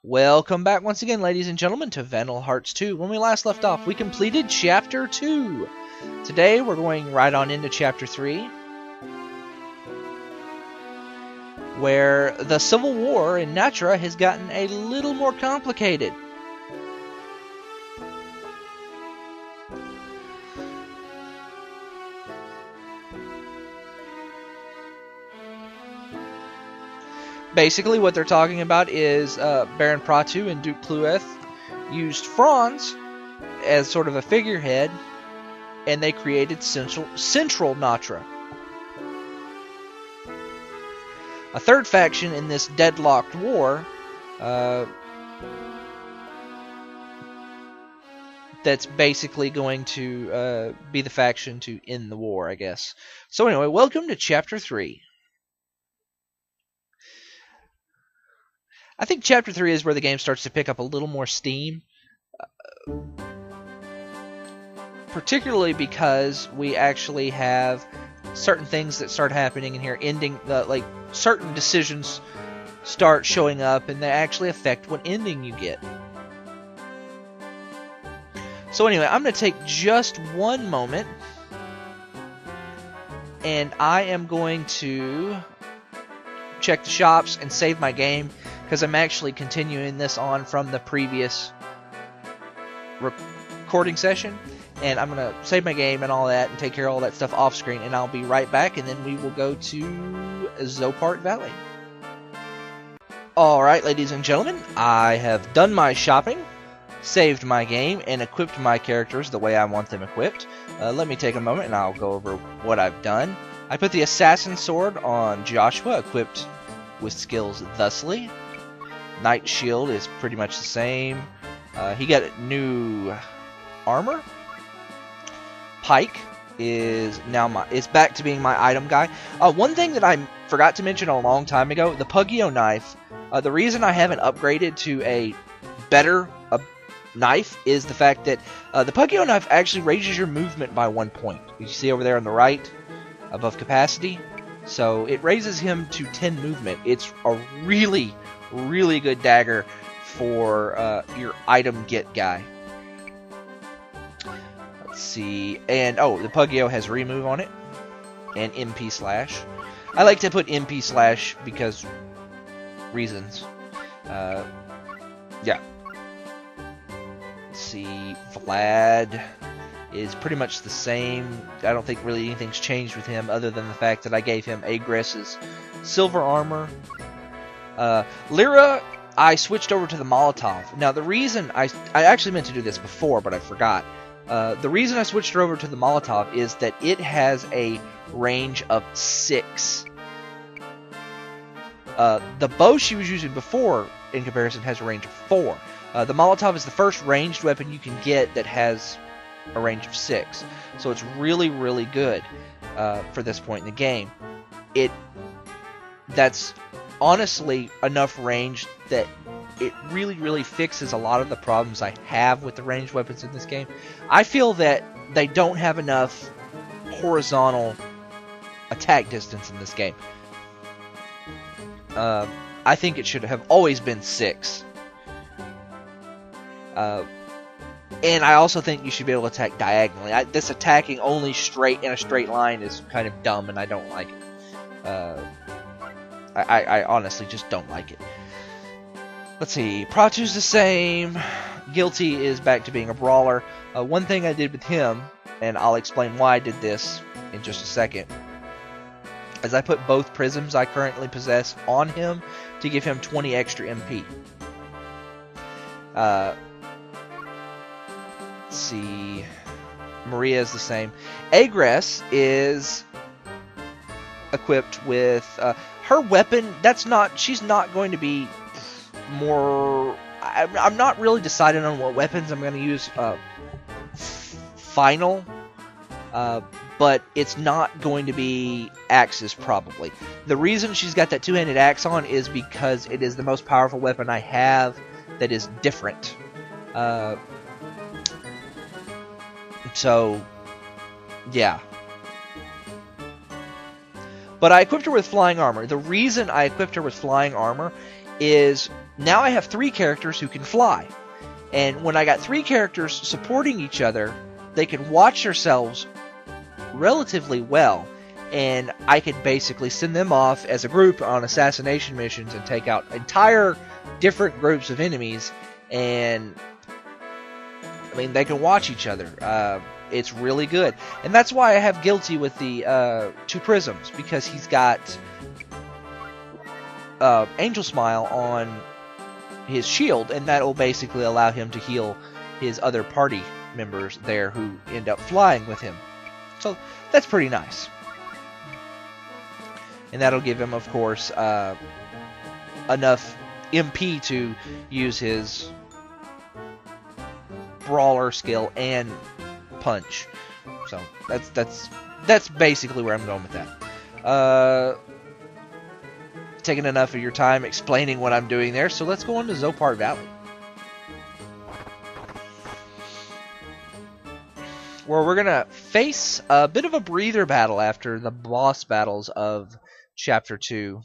Welcome back once again, ladies and gentlemen, to Vandal Hearts 2. When we last left off, we completed Chapter 2. Today, we're going right on into Chapter 3, where the Civil War in Natra has gotten a little more complicated. Basically, what they're talking about is Baron Pratu and Duke Plueth used Franz as sort of a figurehead, and they created Central Natra. A third faction in this deadlocked war that's basically going to be the faction to end the war, I guess. So anyway, welcome to Chapter 3. I think Chapter 3 is where the game starts to pick up a little more steam. Particularly because we actually have certain things that start happening in here, ending, like certain decisions start showing up and they actually affect what ending you get. So anyway, I'm going to take just one moment and I am going to check the shops and save my game, because I'm actually continuing this on from the previous recording session, and I'm going to save my game and all that and take care of all that stuff off screen, and I'll be right back, and then we will go to Zopart Valley. Alright, ladies and gentlemen, I have done my shopping, saved my game, and equipped my characters the way I want them equipped. Let me take a moment and I'll go over what I've done. I put the Assassin Sword on Joshua, equipped with skills thusly. Knight Shield is pretty much the same. He got new armor. Pike is now is back to being my item guy. One thing that I forgot to mention a long time ago, the Pugio knife. The reason I haven't upgraded to a better knife is the fact that the Pugio knife actually raises your movement by 1 point. You see over there on the right, above capacity. So it raises him to 10 movement. It's a really good dagger for your item get guy. Let's see. And oh, the Pugio has remove on it and MP slash. I like to put MP slash because reasons. Yeah. Let's see. Vlad is pretty much the same. I don't think really anything's changed with him other than the fact that I gave him Agress's silver armor. Lyra, I switched over to the Molotov. Now, the reason I actually meant to do this before, but I forgot. The reason I switched her over to the Molotov is that it has a range of 6. The bow she was using before, in comparison, has a range of 4. The Molotov is the first ranged weapon you can get that has a range of 6. So it's really good for this point in the game. That's honestly enough range that it really fixes a lot of the problems I have with the ranged weapons in this game. I feel that they don't have enough horizontal attack distance in this game. I think it should have always been 6. And I also think you should be able to attack diagonally. This attacking only straight in a straight line is kind of dumb, and I don't like it. I honestly just don't like it. Let's see. Pratu's the same. Guilty is back to being a brawler. One thing I did with him, and I'll explain why I did this in just a second, is I put both prisms I currently possess on him to give him 20 extra MP. Let's see. Maria is the same. Agress is equipped with her weapon. She's not going to be more. I'm not really decided on what weapons I'm going to use final, but it's not going to be axes probably. The reason she's got that two-handed axe on is because it is the most powerful weapon I have that is different. So, yeah. But I equipped her with flying armor. The reason I equipped her with flying armor is now I have 3 characters who can fly. And when I got 3 characters supporting each other, they can watch themselves relatively well. And I could basically send them off as a group on assassination missions and take out entire different groups of enemies. And I mean, they can watch each other. It's really good. And that's why I have Guilty with the 2 prisms, because he's got Angel Smile on his shield, and that will basically allow him to heal his other party members there who end up flying with him. So that's pretty nice. And that'll give him, of course, enough MP to use his brawler skill and punch. So that's basically where I'm going with that. Taking enough of your time explaining what I'm doing there, so let's go on to Zopart Valley, where we're gonna face a bit of a breather battle after the boss battles of Chapter 2.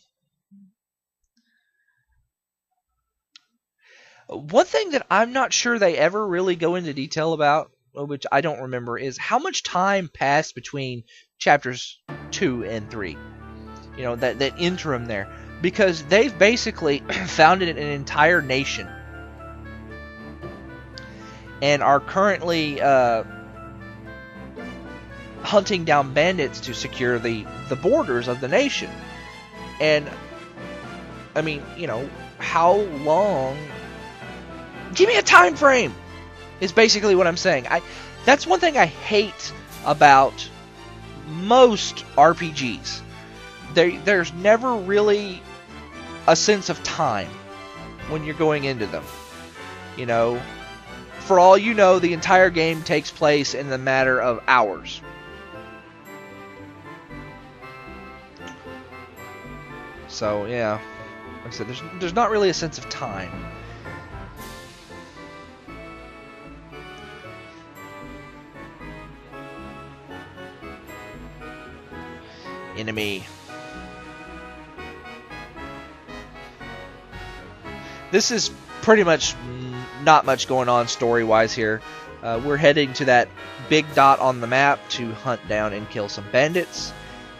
One thing that I'm not sure they ever really go into detail about, which I don't remember, is how much time passed between Chapters 2 and 3. You know, that interim there. Because they've basically founded an entire nation. And are currently hunting down bandits to secure the borders of the nation. And, I mean, you know, how long... Give me a time frame! Is basically what I'm saying. That's one thing I hate about most RPGs. There's never really a sense of time when you're going into them. You know, for all you know, the entire game takes place in the matter of hours. So, yeah. Like I said, there's not really a sense of time. Enemy. This is pretty much not much going on story-wise here. We're heading to that big dot on the map to hunt down and kill some bandits.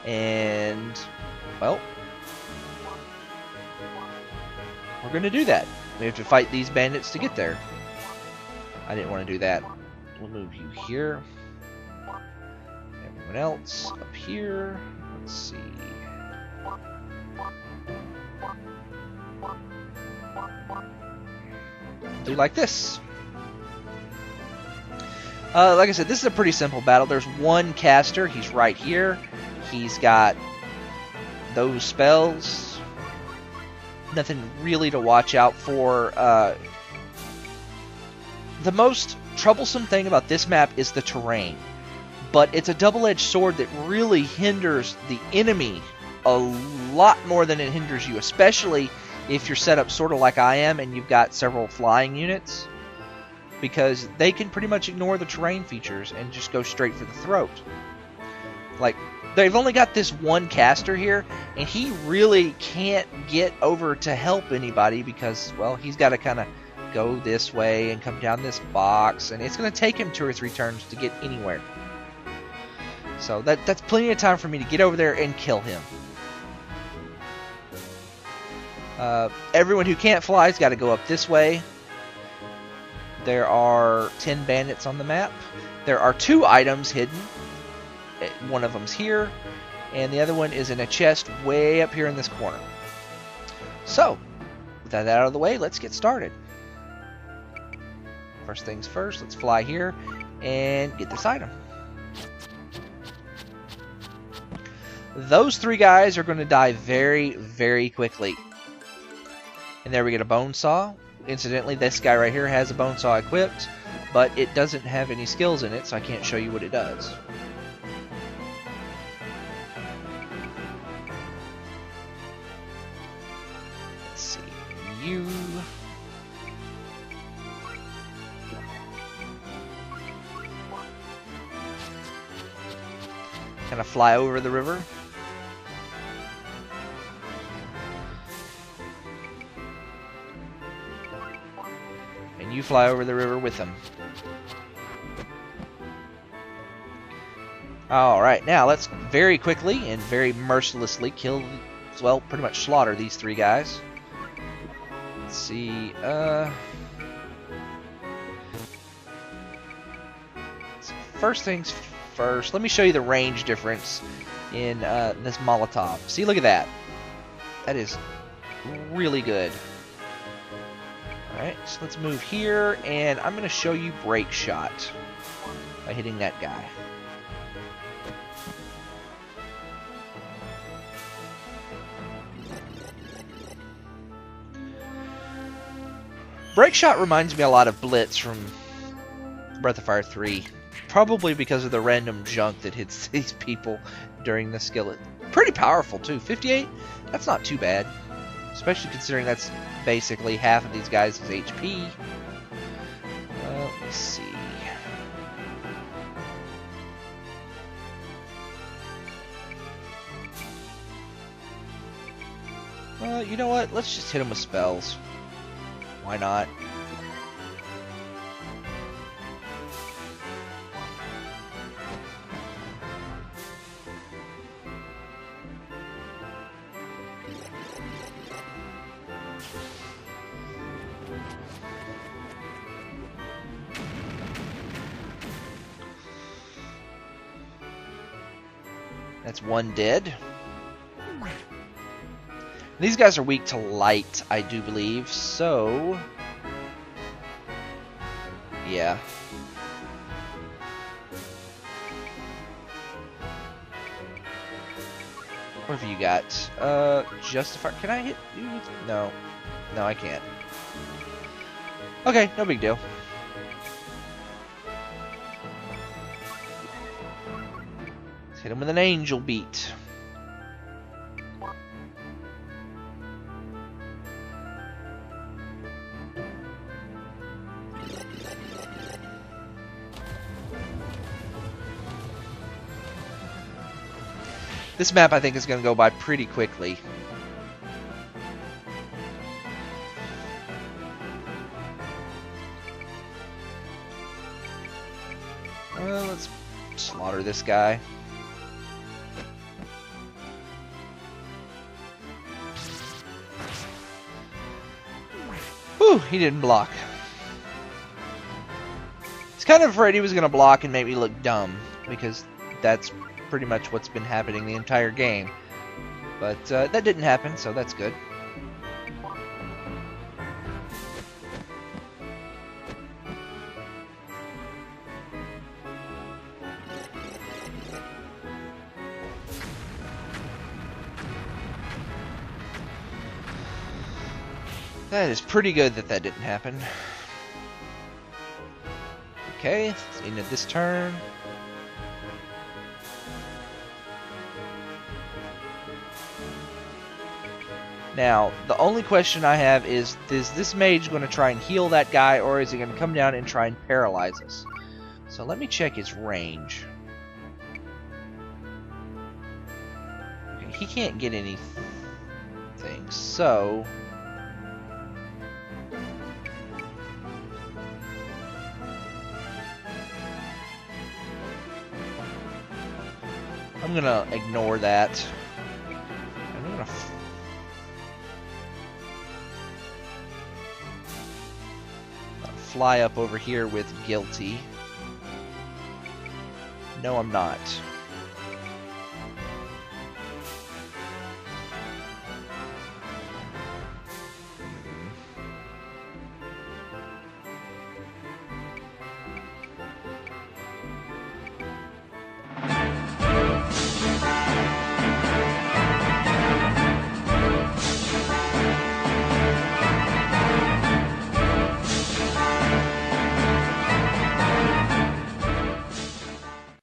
And, well, we're going to do that. We have to fight these bandits to get there. I didn't want to do that. We'll move you here. Everyone else up here. Let's see. Do like this. Like I said, this is a pretty simple battle. There's one caster. He's right here. He's got those spells. Nothing really to watch out for. The most troublesome thing about this map is the terrain. But it's a double-edged sword that really hinders the enemy a lot more than it hinders you, especially if you're set up sort of like I am and you've got several flying units, because they can pretty much ignore the terrain features and just go straight for the throat. Like, they've only got this one caster here, and he really can't get over to help anybody because, well, he's got to kind of go this way and come down this box, and it's going to take him 2 or 3 turns to get anywhere. So that's plenty of time for me to get over there and kill him. Everyone who can't fly has got to go up this way. There are 10 bandits on the map. There are 2 items hidden. One of them's here, and the other one is in a chest way up here in this corner. So, with that out of the way, let's get started. First things first, let's fly here and get this item. Those 3 guys are going to die very, very quickly. And there we get a bone saw. Incidentally, this guy right here has a bone saw equipped, but it doesn't have any skills in it, so I can't show you what it does. Let's see. You... kind of fly over the river. And you fly over the river with them. Alright, now let's very quickly and very mercilessly kill, well, pretty much slaughter these 3 guys. Let's see, first things first, let me show you the range difference in this Molotov. See, look at that. That is really good. Alright, so let's move here, and I'm going to show you Break Shot by hitting that guy. Break Shot reminds me a lot of Blitz from Breath of Fire 3. Probably because of the random junk that hits these people during the skillet. Pretty powerful too. 58? That's not too bad. Especially considering that's basically half of these guys' HP. Let's see. You know what? Let's just hit him with spells. Why not? That's 1 dead. These guys are weak to light, I do believe, so... yeah. What have you got? Justify... can I hit you with... no. No, I can't. Okay, no big deal. Let's hit him with an angel beat. This map, I think, is going to go by pretty quickly. Let's slaughter this guy. Whew, he didn't block. He's kind of afraid he was going to block and make me look dumb, because that's pretty much what's been happening the entire game. But that didn't happen, so that's good. That is pretty good that that didn't happen. Okay, let's end this turn. Now, the only question I have is this mage going to try and heal that guy, or is he going to come down and try and paralyze us? So let me check his range. Okay, he can't get anything, so... I'm going to ignore that. I'm going to... fly up over here with Guilty. No, I'm not.